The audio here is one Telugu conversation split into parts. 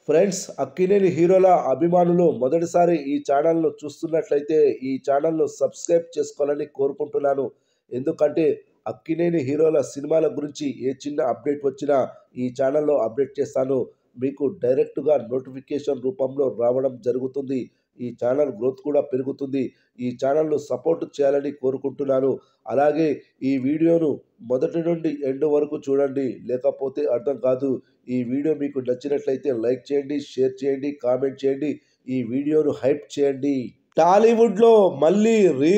ఫ్రెండ్స్, అక్కినేని హీరోల అభిమానులు మొదటిసారి ఈ ఛానల్‌ను చూస్తున్నట్లయితే ఈ ఛానల్‌ను సబ్స్క్రైబ్ చేసుకోవాలని కోరుకుంటున్నాను. ఎందుకంటే అక్కినేని హీరోల సినిమాల గురించి ఏ చిన్న అప్డేట్ వచ్చినా ఈ ఛానల్‌లో అప్డేట్ చేస్తాను. మీకు డైరెక్ట్‌గా నోటిఫికేషన్ రూపంలో రావడం జరుగుతుంది. ఈ ఛానల్ గ్రోత్ కూడా పెరుగుతుంది. ఈ ఛానల్‌ను సపోర్ట్ చేయాలని కోరుకుంటున్నాను. అలాగే ఈ వీడియోను మొదటి నుండి ఎండ్ వరకు చూడండి. లేకపోతే అర్థం కాదు. ఈ వీడియో మీకు నచ్చినట్లయితే లైక్ చేయండి, షేర్ చేయండి, కామెంట్ చేయండి. ఈ వీడియోను హైప్ చేయండి. టాలీవుడ్‌లో మళ్ళీ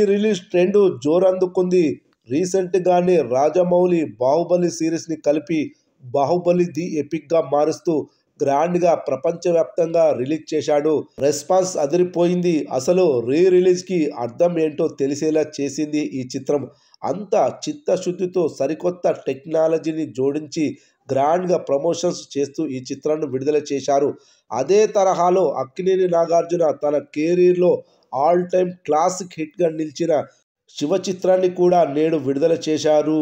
రిలీజ్ ట్రెండ్ జోరందుకుంది. రీసెంట్‌గానే రాజమౌళి 'బాహుబలి' సీరీస్‌ని కలిపి 'బాహుబలి ది ఎపిక్‌గా మారుస్తూ గ్రాండ్‌గా ప్రపంచవ్యాప్తంగా రిలీజ్ చేశాడు. రెస్పాన్స్ అదిరిపోయింది. అసలు రిలీజ్‌కి అర్థం ఏంటో తెలిసేలా చేసింది ఈ చిత్రం. అంత చిత్తశుద్ధితో సరికొత్త టెక్నాలజీని జోడించి గ్రాండ్‌గా ప్రమోషన్స్ చేస్తూ ఈ చిత్రాన్ని విడుదల చేశారు. అదే తరహాలో అక్కినేని నాగార్జున తన కెరీర్‌లో ఆల్ టైమ్ క్లాసిక్ హిట్‌గా నిలిచిన 'శివ' చిత్రాన్ని కూడా నేడు విడుదల చేశారు.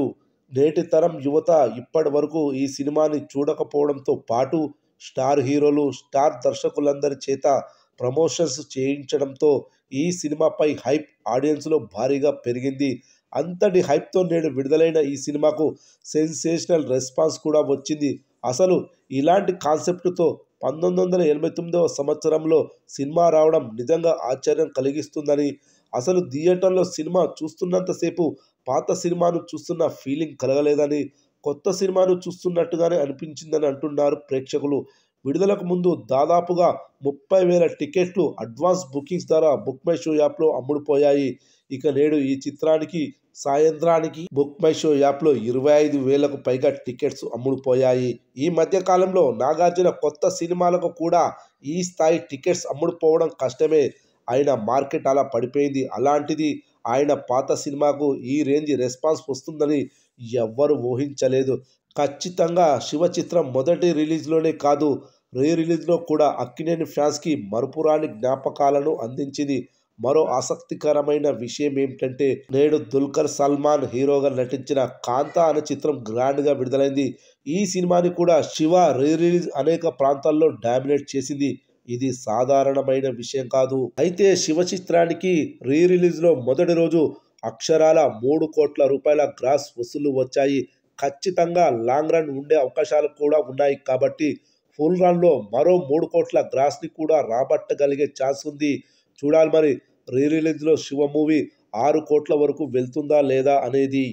నేటి తరం యువత ఇప్పటి వరకు ఈ సినిమాని చూడకపోవడంతో పాటు స్టార్ హీరోలు, స్టార్ దర్శకులందరి చేత ప్రమోషన్స్ చేయించడంతో ఈ సినిమాపై హైప్ ఆడియన్స్‌లో భారీగా పెరిగింది. అంతటి హైప్‌తో నేడు విడుదలైన ఈ సినిమాకు సెన్సేషనల్ రెస్పాన్స్ కూడా వచ్చింది. అసలు ఇలాంటి కాన్సెప్ట్‌తో 1989వ సంవత్సరంలో సినిమా రావడం నిజంగా ఆశ్చర్యం కలిగిస్తుందని, అసలు థియేటర్‌లో సినిమా చూస్తున్నంతసేపు పాత సినిమాను చూస్తున్న ఫీలింగ్ కలగలేదని, కొత్త సినిమాను చూస్తున్నట్టుగానే అనిపించిందని అంటున్నారు ప్రేక్షకులు. విడుదలకు ముందు దాదాపుగా 30,000 టికెట్లు అడ్వాన్స్ బుకింగ్స్ ద్వారా బుక్ మై షో యాప్‌లో అమ్ముడుపోయాయి. ఇక నేడు ఈ చిత్రానికి సాయంత్రానికి బుక్ మై షో యాప్‌లో 25,000కు పైగా టికెట్స్ అమ్ముడుపోయాయి. ఈ మధ్య కాలంలో నాగార్జున కొత్త సినిమాలకు కూడా ఈ స్థాయి టికెట్స్ అమ్ముడుపోవడం కష్టమే. ఆయన మార్కెట్ అలా పడిపోయింది. అలాంటిది ఆయన పాత సినిమాకు ఈ రేంజ్ రెస్పాన్స్ వస్తుందని ఎవ్వరు ఊహించలేదు. ఖచ్చితంగా 'శివ' చిత్రం మొదటి రిలీజ్‌లోనే కాదు, రిలీజ్‌లో కూడా అక్కినేని ఫ్యాన్స్‌కి మరపురాని జ్ఞాపకాలను అందించింది. మరో ఆసక్తికరమైన విషయం ఏమిటంటే నేడు దుల్కర్ సల్మాన్ హీరోగా నటించిన 'కాంతా' అనే చిత్రం గ్రాండ్‌గా విడుదలైంది. ఈ సినిమాని కూడా 'శివ' రిలీజ్ అనేక ప్రాంతాల్లో డామినేట్ చేసింది. ఇది సాధారణమైన విషయం కాదు. అయితే 'శివ' చిత్రానికి రిలీజ్‌లో మొదటి రోజు అక్షరాల 3 కోట్ల రూపాయల గ్రాస్ వసూళ్లు వచ్చాయి. ఖచ్చితంగా లాంగ్ రన్ ఉండే అవకాశాలు కూడా ఉన్నాయి కాబట్టి ఫుల్ రన్‌లో మరో 3 కోట్ల గ్రాస్‌ని కూడా రాబట్టగలిగే ఛాన్స్ ఉంది. చూడాలి మరి రిలీజ్‌లో 'శివ' మూవీ 6 కోట్ల వరకు వెళ్తుందా లేదా అనేది.